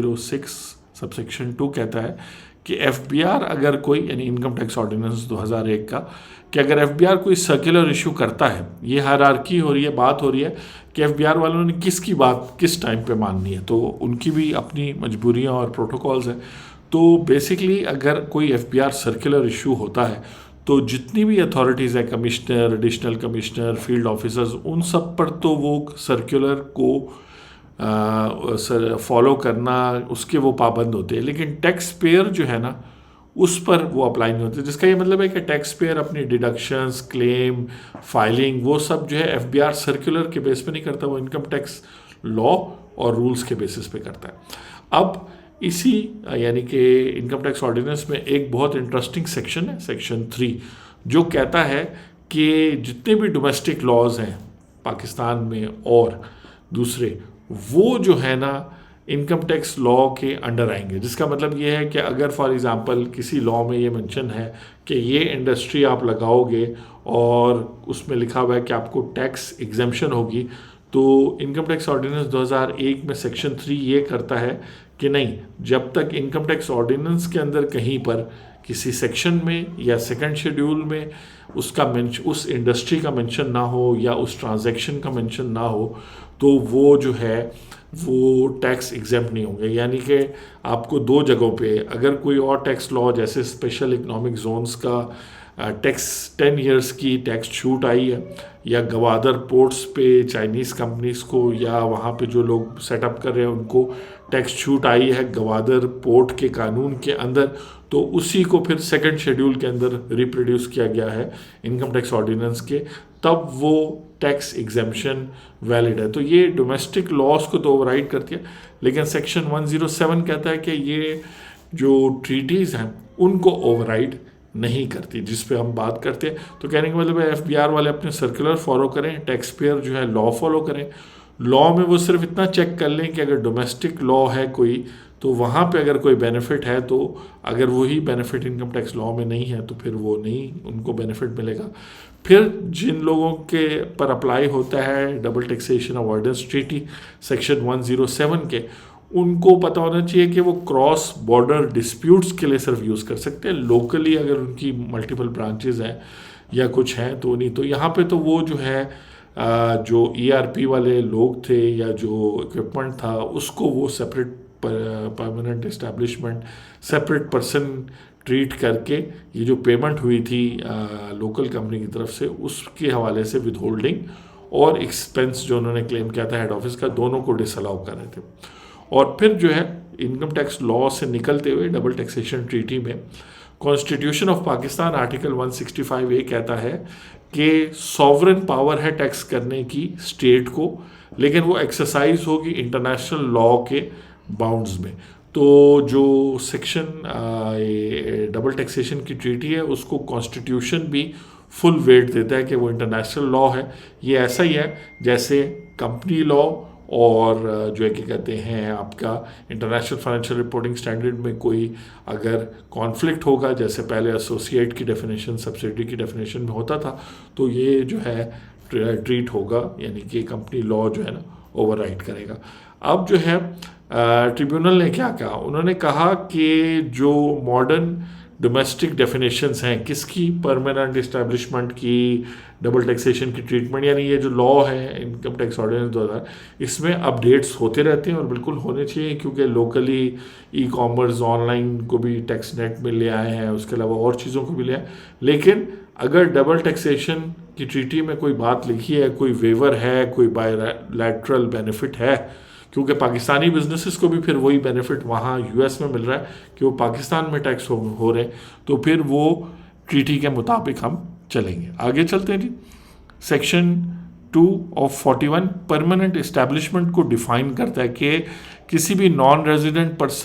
06 subsection 2 कहता है कि एफबीआर अगर कोई, यानी इनकम टैक्स ऑर्डिनेंस 2001 का, कि अगर एफबीआर कोई सर्कुलर इशू करता है, ये हायरार्की हो रही है, बात हो रही है कि एफबीआर वालों ने किसकी बात किस टाइम पे माननी है, तो उनकी भी अपनी मजबूरियां और प्रोटोकॉल्स हैं। तो बेसिकली अगर कोई एफबीआर सर्कुलर इशू होता है तो जितनी भी अथॉरिटीज़ है, commissioner, additional commissioner, field officers, उन सब पर तो वो सर्कुलर को फॉलो करना, उसके वो पाबंद होते हैं, लेकिन टैक्स पेयर जो है ना उस पर वो अप्लाई नहीं होते। जिसका ये मतलब है कि टैक्स पेयर अपनी डिडक्शंस, क्लेम, फाइलिंग, वो सब जो है एफबीआर सर्कुलर के बेस पे नहीं करता, वो इनकम टैक्स लॉ और रूल्स के बेसिस पे करता है। अब इसी यानी कि इनकम टैक्स ऑर्डिनेंस में एक बहुत इंटरेस्टिंग सेक्शन है, सेक्शन 3, जो कहता है कि जितने भी डोमेस्टिक लॉज हैं पाकिस्तान में और दूसरे, वो जो है ना इनकम टैक्स लॉ के अंडर आएंगे। जिसका मतलब ये है कि अगर फॉर एग्जांपल किसी लॉ में ये मेंशन है कि ये इंडस्ट्री आप लगाओगे और उसमें लिखा हुआ है कि आपको टैक्स एग्जेम्पशन होगी, तो इनकम टैक्स ऑर्डिनेंस 2001 में सेक्शन 3 ये करता है कि नहीं, जब तक इनकम टैक्स ऑर्डिनेंस के अंदर कहीं पर किसी सेक्शन में या सेकंड शेड्यूल में उसका उस इंडस्ट्री का मेंशन ना हो या उस ट्रांजैक्शन का मेंशन ना हो, तो वो जो है वो टैक्स एग्जेम्प्ट नहीं होंगे। यानी कि आपको दो जगहों पे अगर कोई और टैक्स लॉ जैसे स्पेशल इकोनॉमिक जोन्स का टैक्स 10 इयर्स की टैक्स छूट आई है, या गवादर पोर्ट्स पे चाइनीज़ कंपनीज को या वहाँ पे जो लोग सेटअप कर रहे हैं उनको टैक्स छूट आई है गवादर पोर्ट के कानून के अंदर, तो उसी को फिर सेकंड शेड्यूल के अंदर रिप्रोड्यूस किया गया है इनकम टैक्स ऑर्डिनेंस के, तब वो टैक्स एग्जेम्पशन वैलिड है। तो ये डोमेस्टिक लॉज को तो ओवरराइड करती है, लेकिन सेक्शन 107 कहता है कि ये जो ट्रीटीज़ हैं उनको ओवरराइड नहीं करती, जिस पे हम बात करते हैं। तो कहने का मतलब है एफबीआर वाले अपने सर्कुलर फॉलो करें, टैक्स पेयर जो है लॉ फॉलो करें। लॉ में वो सिर्फ इतना चेक कर लें कि अगर डोमेस्टिक लॉ है कोई, तो वहाँ पे अगर कोई बेनिफिट है, तो अगर वही बेनिफिट इनकम टैक्स लॉ में नहीं है तो फिर वो नहीं उनको बेनिफिट मिलेगा। फिर जिन लोगों के पर अप्लाई होता है double taxation avoidance treaty section 107 के, उनको पता होना चाहिए कि वो क्रॉस बॉर्डर डिस्प्यूट्स के लिए सिर्फ यूज़ कर सकते हैं। लोकली अगर उनकी मल्टीपल ब्रांचेज हैं या कुछ हैं तो नहीं। तो यहाँ पे तो वो जो है जो ईआरपी वाले लोग थे या जो इक्विपमेंट था उसको वो separate permanent establishment separate person treat करके ये जो पेमेंट हुई थी लोकल कंपनी की तरफ से उसके हवाले से विद होल्डिंग और एक्सपेंस जो उन्होंने क्लेम किया था हेड ऑफिस का, दोनों को डिसअलाउ कर रहे थे। और फिर जो है इनकम टैक्स लॉ से निकलते हुए डबल टैक्सेशन ट्रीटी में कॉन्स्टिट्यूशन ऑफ पाकिस्तान आर्टिकल 165 ए कहता है कि सॉवरन पावर है टैक्स करने की स्टेट को, लेकिन वो एक्सरसाइज होगी इंटरनेशनल लॉ के बाउंड्स में। तो जो सेक्शन डबल टैक्सेशन की ट्रीटी है उसको कॉन्स्टिट्यूशन भी फुल वेट देता है कि वो इंटरनेशनल लॉ है। ये ऐसा ही है जैसे कंपनी लॉ और जो है क्या कहते हैं आपका इंटरनेशनल फाइनेंशियल रिपोर्टिंग स्टैंडर्ड में कोई अगर कॉन्फ्लिक्ट होगा, जैसे पहले एसोसिएट की डेफिनेशन सब्सिडी की डेफिनेशन में होता था, तो ये जो है ट्रीट होगा, यानी कि कंपनी लॉ जो है ना ओवरराइड करेगा। अब जो है ट्रिब्यूनल ने क्या कहा, उन्होंने कहा कि जो मॉडर्न डोमेस्टिक डेफिनेशंस हैं किसकी, परमानेंट इस्टेब्लिशमेंट की, डबल टैक्सेशन की ट्रीटमेंट, यानी ये जो लॉ है इनकम टैक्स ऑर्डिनेंस 2000, इसमें अपडेट्स होते रहते हैं और बिल्कुल होने चाहिए, क्योंकि लोकली ई कॉमर्स ऑनलाइन को भी टैक्स नेट में ले आए हैं, उसके अलावा और चीज़ों को भी ले आए। लेकिन अगर डबल टैक्सेशन की ट्रीटी में कोई बात लिखी है, कोई वेवर है, कोई बायलैटरल बेनिफिट है, क्योंकि पाकिस्तानी बिजनेसेस को भी फिर वही बेनिफिट वहाँ यूएस में मिल रहा है कि वो पाकिस्तान में टैक्स हो रहे हैं, तो फिर वो ट्रीटी के मुताबिक हम चलेंगे। आगे चलते हैं जी। सेक्शन 2 ऑफ 41 परमानेंट इस्टेब्लिशमेंट को डिफाइन करता है कि किसी भी नॉन रेजिडेंट पर्सन